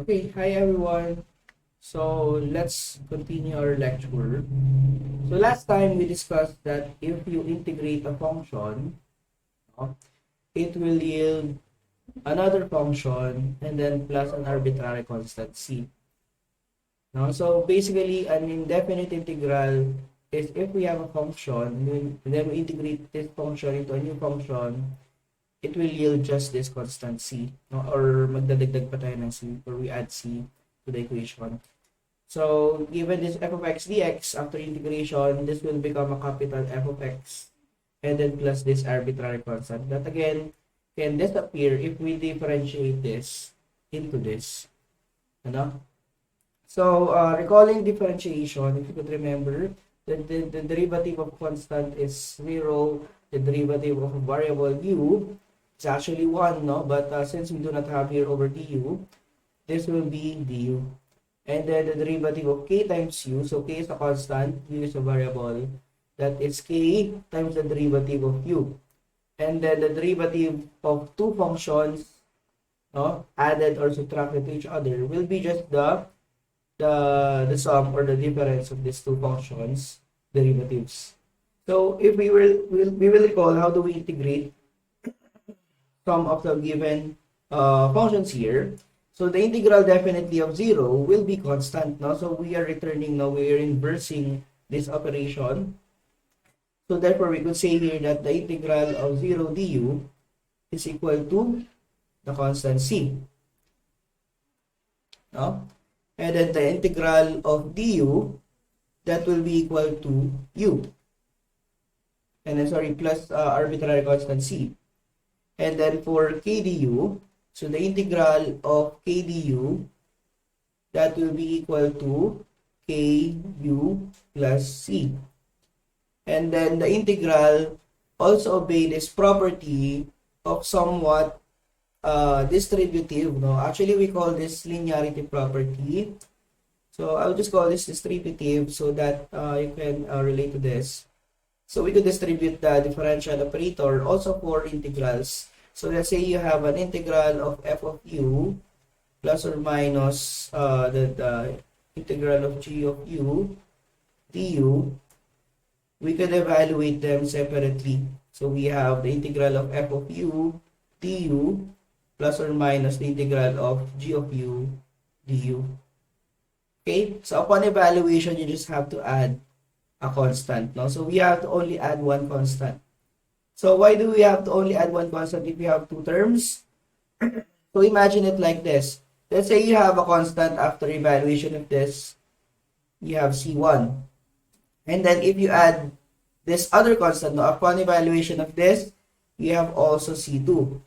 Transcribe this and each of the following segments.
Okay, hi everyone. So let's continue our lecture. So last time we discussed that if you integrate a function, no, it will yield another function and then plus an arbitrary constant c. No? So basically an indefinite integral is if we have a function and then we integrate this function into a new function, it will yield just this constant c. No? Or magdadagdag pa tayo ng c or we add c to the equation. So, given this f of x dx, after integration, this will become a capital F of x and then plus this arbitrary constant. That again can disappear if we differentiate this into this. Ano? So, recalling differentiation, if you could remember, the derivative of constant is 0, the derivative of a variable u is actually 1, no? But since we do not have here over du, this will be du. And then the derivative of k times u, so k is a constant, u is a variable, that is k times the derivative of u. And then the derivative of two functions, no, added or subtracted to each other will be just the sum or the difference of these two functions derivatives. So if we will recall how do we integrate some of the given functions here. So the integral definitely of 0 will be constant. No? So we are returning now, we are inversing this operation. So therefore we could say here that the integral of 0 du is equal to the constant c. No? And then the integral of du, that will be equal to u. And then sorry, plus arbitrary constant c. And then for k du, so the integral of k du, that will be equal to ku plus c. And then the integral also obey this property of somewhat distributive. No? Actually, we call this linearity property. So I'll just call this distributive so that you can relate to this. So we could distribute the differential operator also for integrals. So let's say you have an integral of f of u plus or minus the integral of g of u du. We could evaluate them separately. So we have the integral of f of u du plus or minus the integral of g of u du. Okay, so upon evaluation, you just have to add a constant. No? So we have to only add one constant. So why do we have to only add one constant if you have two terms? So imagine it like this. Let's say you have a constant after evaluation of this. You have C1. And then if you add this other constant, no, upon evaluation of this, you have also C2.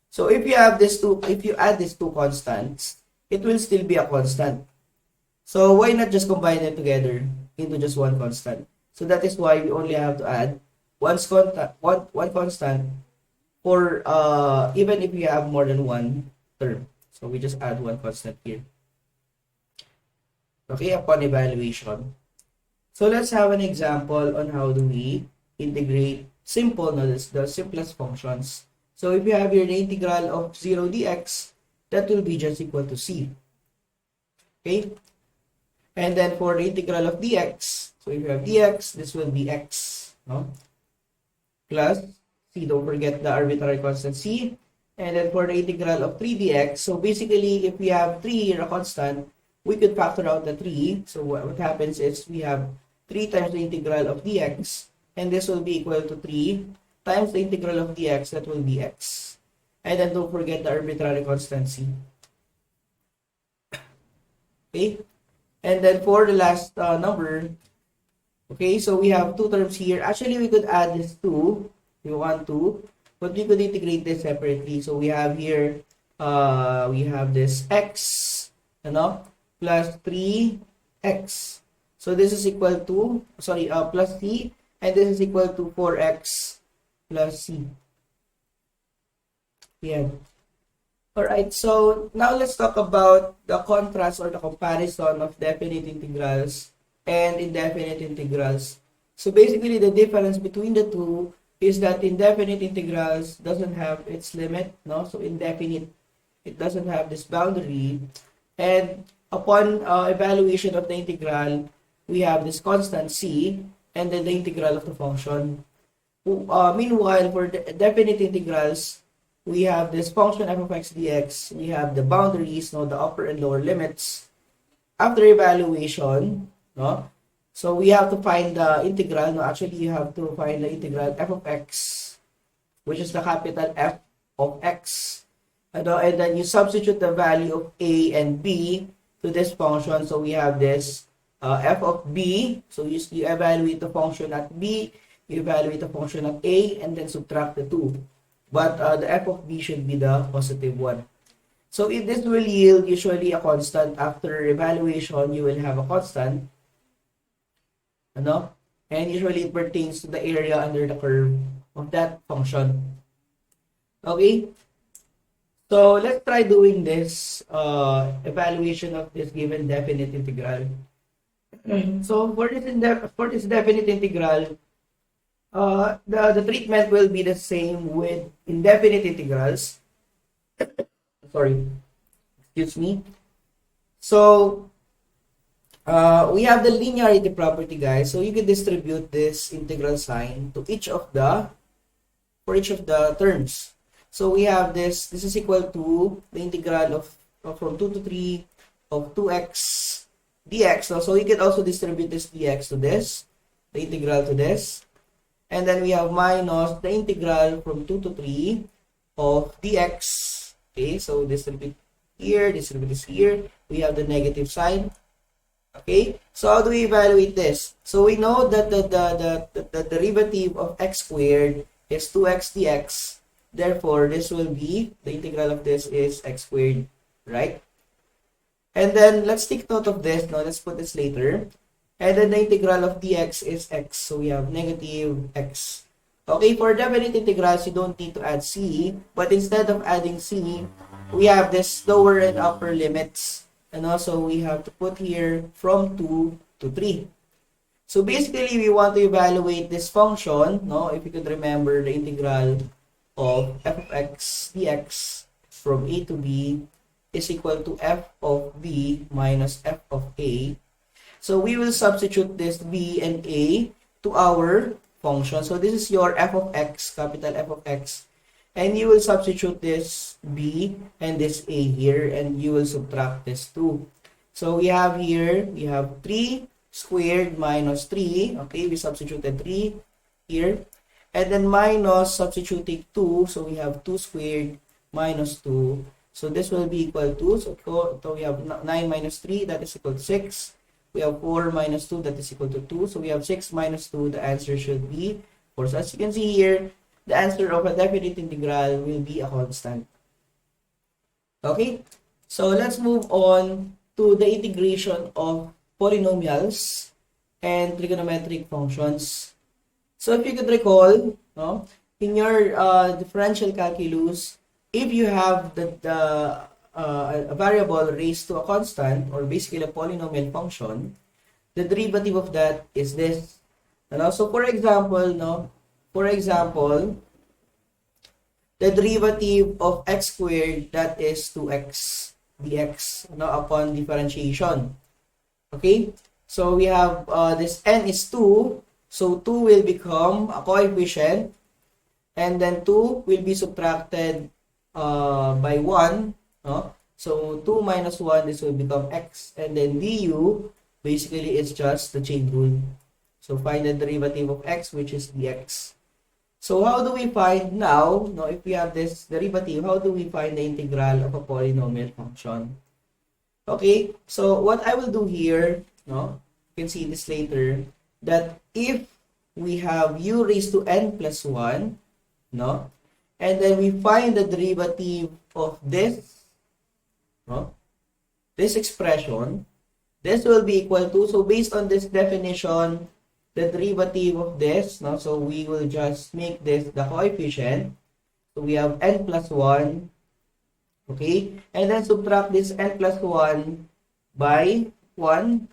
So if you have this two, if you add these two constants, it will still be a constant. So why not just combine them together into just one constant? So that is why we only have to add one constant for even if you have more than one term. So we just add one constant here. Okay, upon evaluation. So let's have an example on how do we integrate simple, no, the simplest functions. So if you have here the integral of 0 dx, that will be just equal to c. Okay? And then for the integral of dx, so if you have dx, this will be x, no? Plus c, don't forget the arbitrary constant c. And then for the integral of 3 dx, so basically if we have 3 here, a constant, we could factor out the 3. So what happens is we have 3 times the integral of dx, and this will be equal to 3 times the integral of dx, that will be x. And then don't forget the arbitrary constant c. Okay? And then for the last number, okay, so we have two terms here. Actually, we could add this 2 if you want to, but we could integrate this separately. So we have here, we have this x, plus 3x. So this is equal to, plus c, and this is equal to 4x plus c. Yeah. Alright, so now let's talk about the contrast or the comparison of definite integrals and indefinite integrals. So basically the difference between the two is that indefinite integrals doesn't have its limit, no? So indefinite, it doesn't have this boundary. And upon evaluation of the integral, we have this constant c, and then the integral of the function. Meanwhile, for the definite integrals, we have this function f of x dx. We have the boundaries, no, the upper and lower limits. After evaluation, no, so we have to find the integral. No, actually, you have to find the integral f of x, which is the capital F of x. And then you substitute the value of a and b to this function. So we have this f of b. So you evaluate the function at b, you evaluate the function at a, and then subtract the two. But the f of b should be the positive one. So if this will yield usually a constant. After evaluation, you will have a constant. And usually it pertains to the area under the curve of that function. Okay? So let's try doing this evaluation of this given definite integral. So for this definite integral, the treatment will be the same with indefinite integrals. Sorry, excuse me. So we have the linearity property, guys. So you can distribute this integral sign to for each of the terms. So we have this is equal to the integral of from 2 to 3 of 2x dx. So you can also distribute this dx to this, the integral to this. And then we have minus the integral from 2 to 3 of dx. Okay, so distribute this here. We have the negative sign. Okay, so how do we evaluate this? So we know that the derivative of x squared is 2x dx. Therefore, this will be, the integral of this is x squared, right? And then, let's take note of this. Now, let's put this later. And then, the integral of dx is x. So, we have negative x. Okay, for definite integrals, you don't need to add c. But instead of adding c, we have this lower and upper limits. And also, we have to put here from 2 to 3. So, basically, we want to evaluate this function. No, if you could remember the integral of f of x dx from a to b is equal to f of b minus f of a. So we will substitute this b and a to our function. So this is your f of x, capital F of x. And you will substitute this b and this a here, and you will subtract this 2. So we have here, we have 3 squared minus 3. Okay, we substituted 3 here. And then minus substituting 2. So we have 2 squared minus 2. So this will be equal to, so we have 9 minus 3, that is equal to 6. We have 4 minus 2, that is equal to 2. So we have 6 minus 2, the answer should be 4. So as you can see here, the answer of a definite integral will be a constant. Okay, so let's move on to the integration of polynomials and trigonometric functions. So if you could recall, no, in your differential calculus, if you have a variable raised to a constant, or basically a polynomial function, the derivative of that is this. And also, for example, the derivative of x squared, that is 2x dx, upon differentiation. Okay, so we have this n is 2. So 2 will become a coefficient, and then 2 will be subtracted by 1. No? So 2 minus 1, this will become x, and then du basically is just the chain rule. So find the derivative of x, which is dx. So how do we find now, if we have this derivative, how do we find the integral of a polynomial function? Okay, so what I will do here, you can see this later, that if we have u raised to n plus 1, and then we find the derivative of this, this expression, this will be equal to, so based on this definition, the derivative of this, so we will just make this the coefficient. So we have n plus 1, okay, and then subtract this n plus 1 by 1,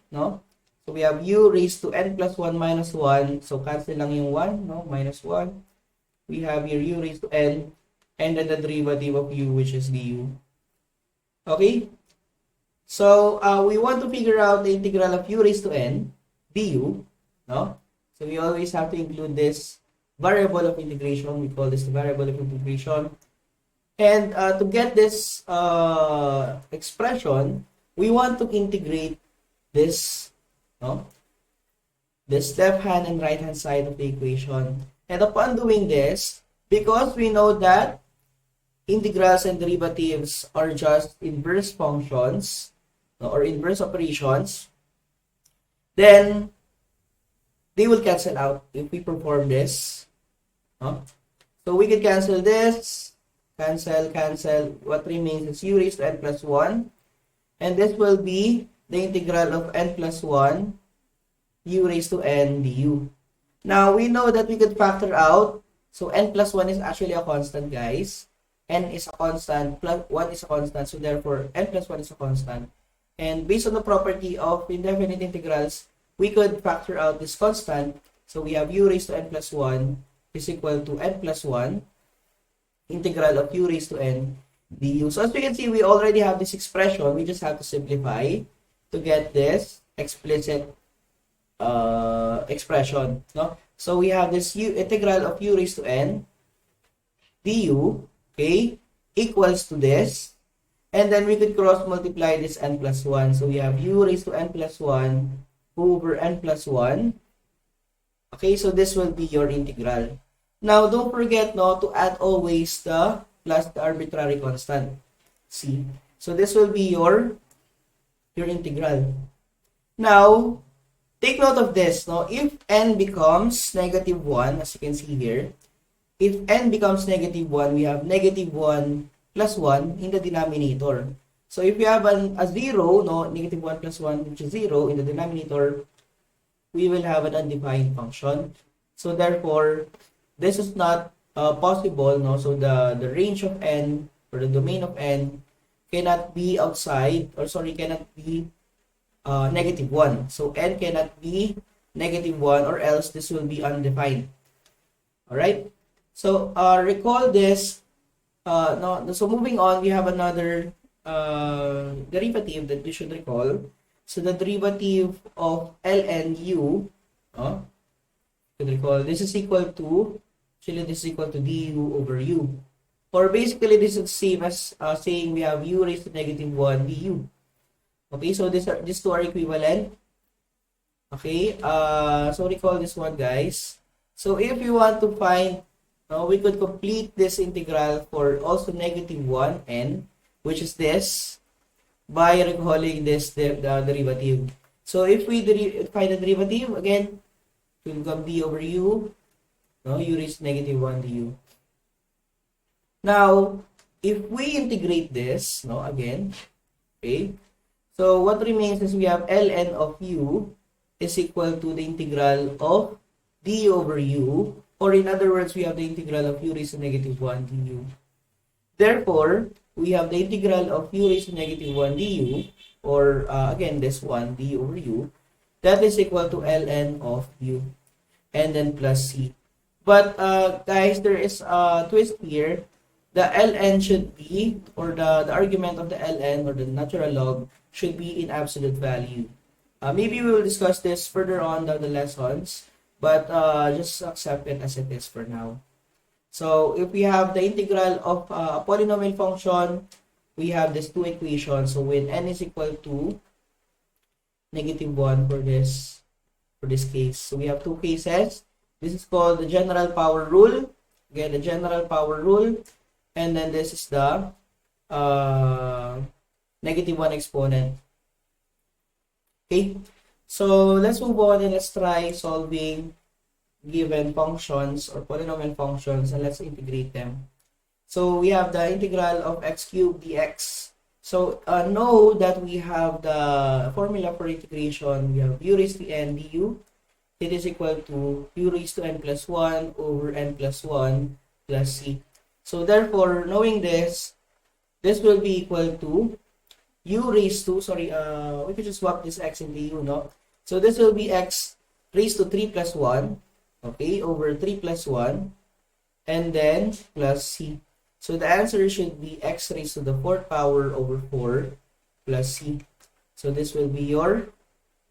So we have u raised to n plus 1 minus 1. So cancel lang yung 1, minus 1. We have here u raised to n, and then the derivative of u, which is du. Okay? So, we want to figure out the integral of u raised to n du, no? So, we always have to include this variable of integration. We call this the variable of integration. And to get this expression, we want to integrate this, no? This left-hand and right-hand side of the equation. And upon doing this, because we know that integrals and derivatives are just inverse functions, no, or inverse operations, then they will cancel out if we perform this. No? So we can cancel this, cancel. What remains is u raised to n plus 1. And this will be the integral of n plus 1 u raised to n du. Now, we know that we could factor out. So, n plus 1 is actually a constant, guys. N is a constant, plus 1 is a constant. So, therefore, n plus 1 is a constant. And based on the property of indefinite integrals, we could factor out this constant. So, we have u raised to n plus 1 is equal to n plus 1 integral of u raised to n du. So, as we can see, we already have this expression. We just have to simplify to get this explicit expression, no? So we have this integral of u raised to n du, okay, equals to this, and then we could cross multiply this n plus 1. So we have u raised to n plus 1 over n plus 1. Okay, so this will be your integral. Now, don't forget, no, to add always the plus the arbitrary constant. See? So this will be your integral. Now, take note of this, no? If n becomes negative 1, as you can see here, if n becomes negative 1, we have negative 1 plus 1 in the denominator. So if you have a 0, no, negative 1 plus 1, which is 0 in the denominator, we will have an undefined function. So therefore, this is not possible, no? So the range of n, or the domain of n, cannot be outside, or sorry, cannot be negative 1. So, n cannot be negative 1, or else this will be undefined. Alright? So, recall this. No, so, moving on, we have another derivative that we should recall. So, the derivative of ln u, you should recall, this is equal to, actually, this is equal to du over u. Or basically, this is the same as saying we have u raised to negative 1 du. Okay, so these two are equivalent. Okay, so recall this one, guys. So if you want to find, we could complete this integral for also negative 1 n, which is this, by recalling this the derivative. So if we find the derivative, again, it will become d over u, u raised to negative 1 du. Now, if we integrate this, again, okay, so what remains is we have ln of u is equal to the integral of d over u, or in other words, we have the integral of u raised to negative 1 du. Therefore, we have the integral of u raised to negative 1 du, or again, this one, d over u, that is equal to ln of u, and then plus c. But, guys, there is a twist here. The ln should be, or the argument of the ln, or the natural log, should be in absolute value. Maybe we will discuss this further on the lessons, but just accept it as it is for now. So if we have the integral of a polynomial function, we have these two equations. So when n is equal to negative 1 for this case. So we have two cases. This is called the general power rule. Again, the general power rule. And then this is the negative 1 exponent. Okay, so let's move on and let's try solving given functions or polynomial functions, and let's integrate them. So we have the integral of x cubed dx. So know that we have the formula for integration. We have u raised to n du. It is equal to u raised to n plus 1 over n plus 1 plus c. So therefore, knowing this will be equal to u raised to, we could just swap this x into u, no? So this will be x raised to 3 plus 1, okay, over 3 plus 1, and then plus c. So the answer should be x raised to the 4th power over 4 plus c. So this will be your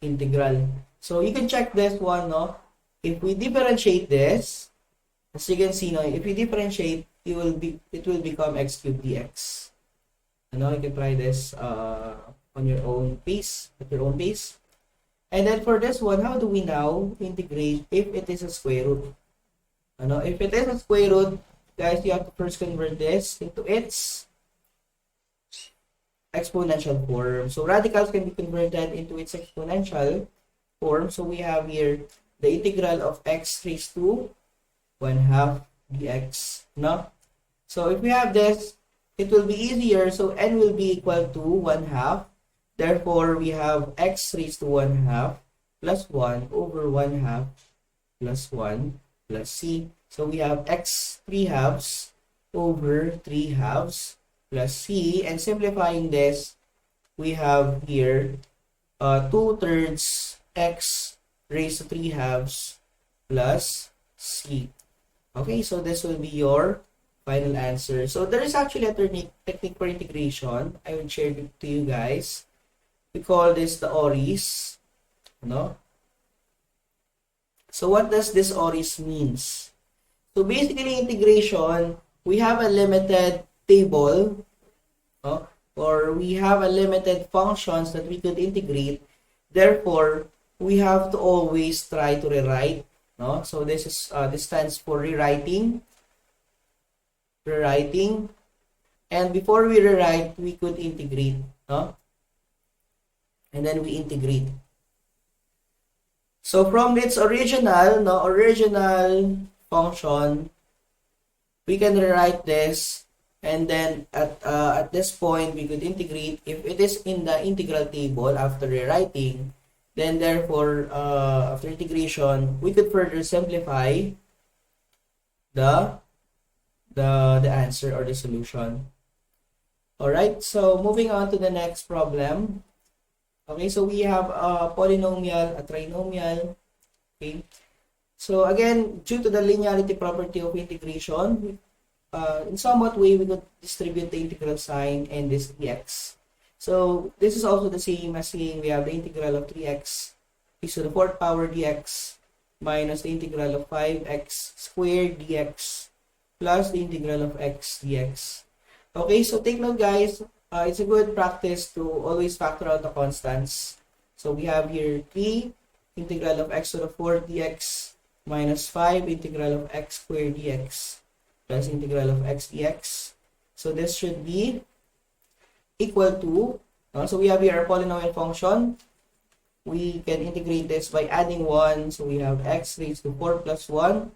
integral. So you can check this one, no? If we differentiate this, as you can see, no, if we differentiate, it will become x cubed dx. Ano, you can try this on your own pace, at your own pace. And then for this one, how do we now integrate if it is a square root? Ano, if it is a square root, guys, you have to first convert this into its exponential form. So radicals can be converted into its exponential form. So we have here the integral of x raised to 1/2 dx. No? So if we have this, it will be easier. So n will be equal to 1/2. Therefore, we have x raised to 1/2 plus 1 over 1/2 plus 1 plus c. So we have x 3/2 over 3/2 plus c. And simplifying this, we have here 2/3 x raised to 3/2 plus c. Okay, so this will be your final answer. So there is actually a technique for integration. I will share it to you guys. We call this the ORIS. No? So what does this ORIS means? So basically integration, we have a limited table, no? Or we have a limited functions that we could integrate. Therefore, we have to always try to rewrite. No? So this stands for rewriting. And before we rewrite, we could integrate. No? And then we integrate. So from its original function, we can rewrite this, and then at this point we could integrate. If it is in the integral table after rewriting, then therefore after integration we could further simplify the answer or the solution. All right, so moving on to the next problem. Okay, so we have a polynomial, a trinomial. Okay, so again, due to the linearity property of integration, in somewhat way we could distribute the integral sign and this dx. So this is also the same as saying we have the integral of 3x raised to the 4th power dx minus the integral of 5x squared dx plus the integral of x dx. Okay, so take note, guys. It's a good practice to always factor out the constants. So we have here 3 integral of x to the 4th dx minus 5 integral of x squared dx plus integral of x dx. So this should be equal to, so we have here a polynomial function. We can integrate this by adding 1. So we have x raised to 4 plus 1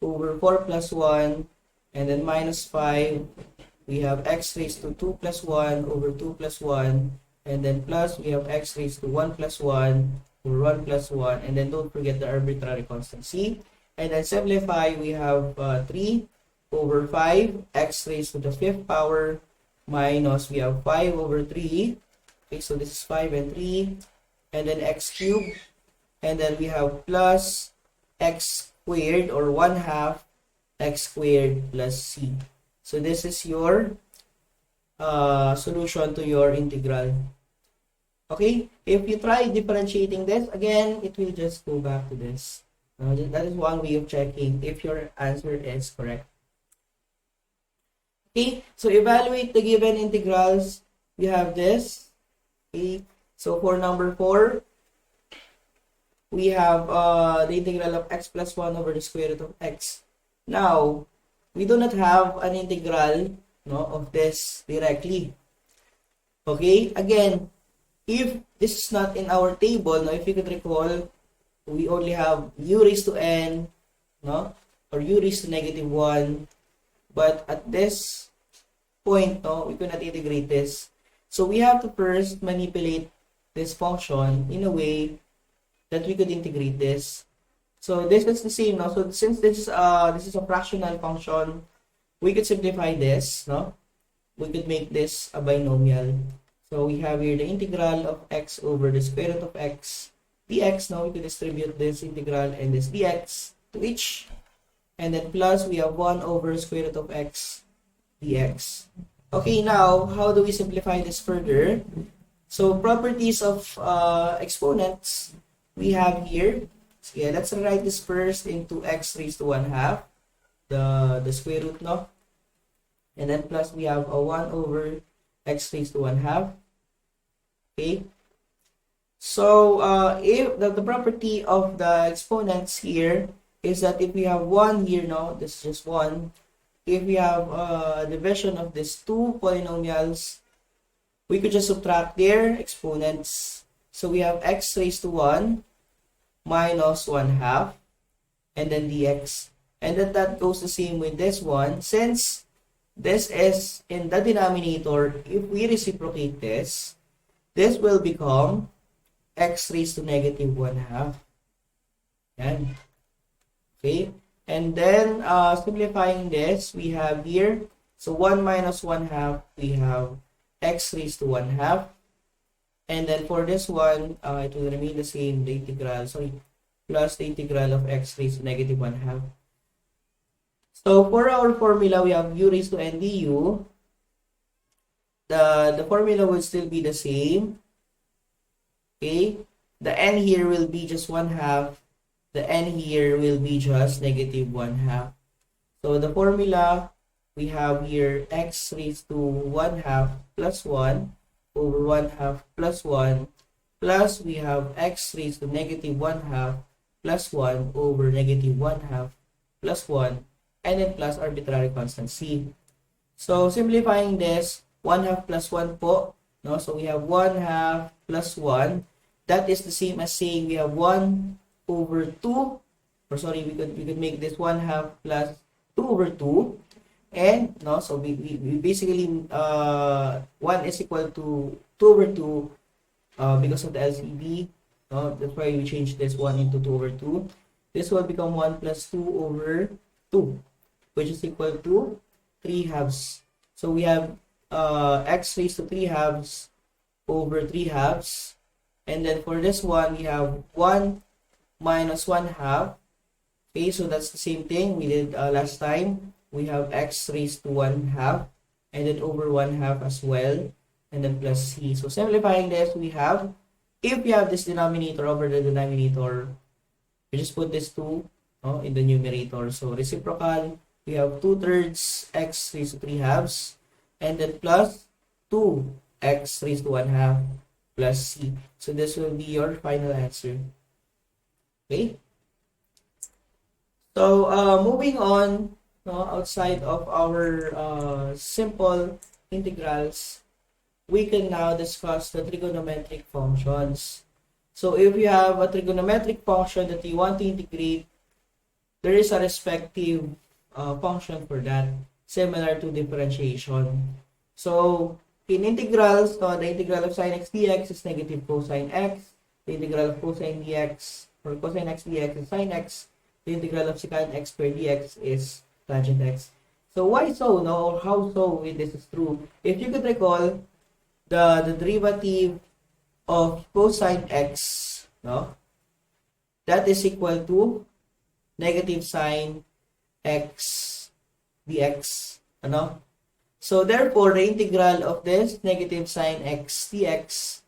over 4 plus 1, and then minus 5. We have x raised to 2 plus 1 over 2 plus 1, and then plus we have x raised to 1 plus 1 over 1 plus 1, and then don't forget the arbitrary constant c. And then simplify, we have 3 over 5 x raised to the 5th power minus we have 5 over 3. Okay, so this is 5 and 3, and then x cubed, and then we have plus x squared or 1/2 x squared plus c. So this is your solution to your integral. Okay, if you try differentiating this, again, it will just go back to this. That is one way of checking if your answer is correct. Okay, so evaluate the given integrals. We have this. Okay, so for number 4, we have the integral of x plus 1 over the square root of x. Now, we do not have an integral, no, of this directly. Okay, again, if this is not in our table, no, if you could recall, we only have u raised to n, no, or u raised to -1. But at this point, no, we cannot integrate this. So we have to first manipulate this function in a way that we could integrate this. So this is the same, no? So since this is a fractional function, we could simplify this, no? We could make this a binomial. So we have here the integral of x over the square root of x dx. Now we could distribute this integral and this dx to each, and then plus we have 1 over square root of x dx. Okay, now how do we simplify this further? So properties of exponents we have here. So yeah, let's write this first into x raised to 1/2, the square root, no? And then plus we have a 1 over x raised to 1/2. Okay. So if the property of the exponents here is that if we have 1 here, no, this is just 1. If we have a division of these two polynomials, we could just subtract their exponents. So we have x raised to 1 minus 1/2 and then dx. And then that goes the same with this one. Since this is in the denominator, if we reciprocate this will become x raised to negative 1/2. Yan. Okay. And then simplifying this, we have here, so 1 minus 1/2, we have x raised to 1/2. And then for this one, it will remain the same, the integral, plus the integral of x raised to negative 1/2. So for our formula, we have u raised to n du. The formula will still be the same. Okay, the n here will be just 1/2. The n here will be just negative 1/2. So the formula we have here, x raised to 1/2 plus 1 over 1/2 plus 1, plus we have x raised to negative 1/2 plus 1 over negative 1/2 plus 1, and then plus arbitrary constant c. So simplifying this, 1/2 plus 1 po, no? So we have 1/2 plus 1. That is the same as saying we have 1 over 2, or sorry, we could make this 1/2 plus 2 over 2, and no, so we basically 1 is equal to 2 over 2 because of the LCD, no? That's why we change this 1 into 2 over 2. This will become 1 plus 2 over 2, which is equal to 3/2. So we have x raised to 3/2 over 3/2, and then for this one we have 1 minus 1/2. Okay, so that's the same thing we did last time. We have x raised to 1/2 and then over 1/2 as well, and then plus c. So simplifying this, we have, if you have this denominator over the denominator, we just put this 2 in the numerator. So reciprocal, we have 2/3 x raised to 3/2 and then plus 2x raised to 1/2 plus c. So this will be your final answer. Okay. So moving on, outside of our simple integrals, we can now discuss the trigonometric functions. So if you have a trigonometric function that you want to integrate, there is a respective function for that, similar to differentiation. So in integrals, the integral of sine x dx is negative cosine x. The integral of cosine dx, or cosine x dx is sine x. The integral of secant x per dx is tangent x. So why so, no? Or how so if this is true? If you could recall, the derivative of cosine x, no, that is equal to negative sine x dx, ano? So therefore, the integral of this negative sine x dx,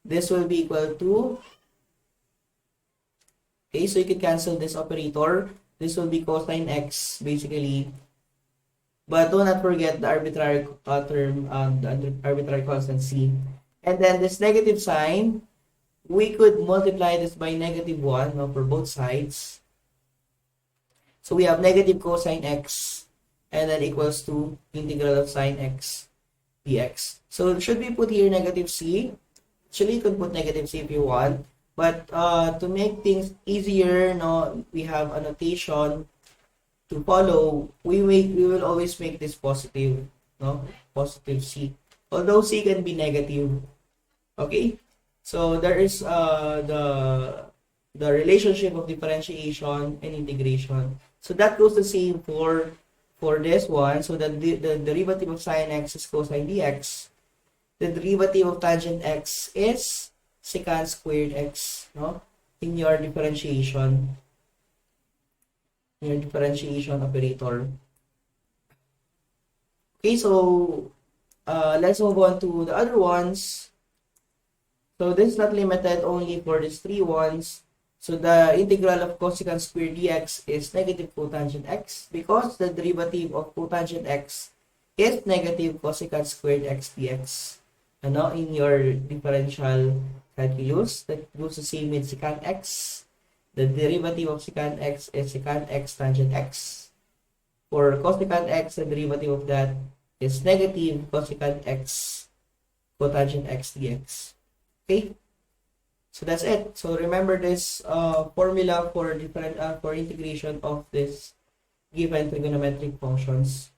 this will be equal to, okay, so you can cancel this operator. This will be cosine x, basically. But do not forget the arbitrary term, the arbitrary constant c. And then this negative sign, we could multiply this by negative 1, no, for both sides. So we have negative cosine x, and then equals to integral of sine x dx. So should we put here negative c? Actually, you can put negative c if you want. But to make things easier, no, we have a notation to follow. We will always make this positive, no, positive c. Although c can be negative. Okay, so there is the relationship of differentiation and integration. So that goes the same for this one. So the derivative of sine x is cosine dx. The derivative of tangent x is secant squared x, no, in your differentiation operator. Okay, so let's move on to the other ones. So this is not limited only for these three ones. So the integral of cosecant squared dx is negative cotangent x because the derivative of cotangent x is negative cosecant squared x dx. Ano, in your differential calculus, that goes the same with secant x. The derivative of secant x is secant x tangent x. For cosecant x, the derivative of that is negative cosecant x cotangent x dx. Okay, so that's it. So remember this formula for different for integration of this given trigonometric functions.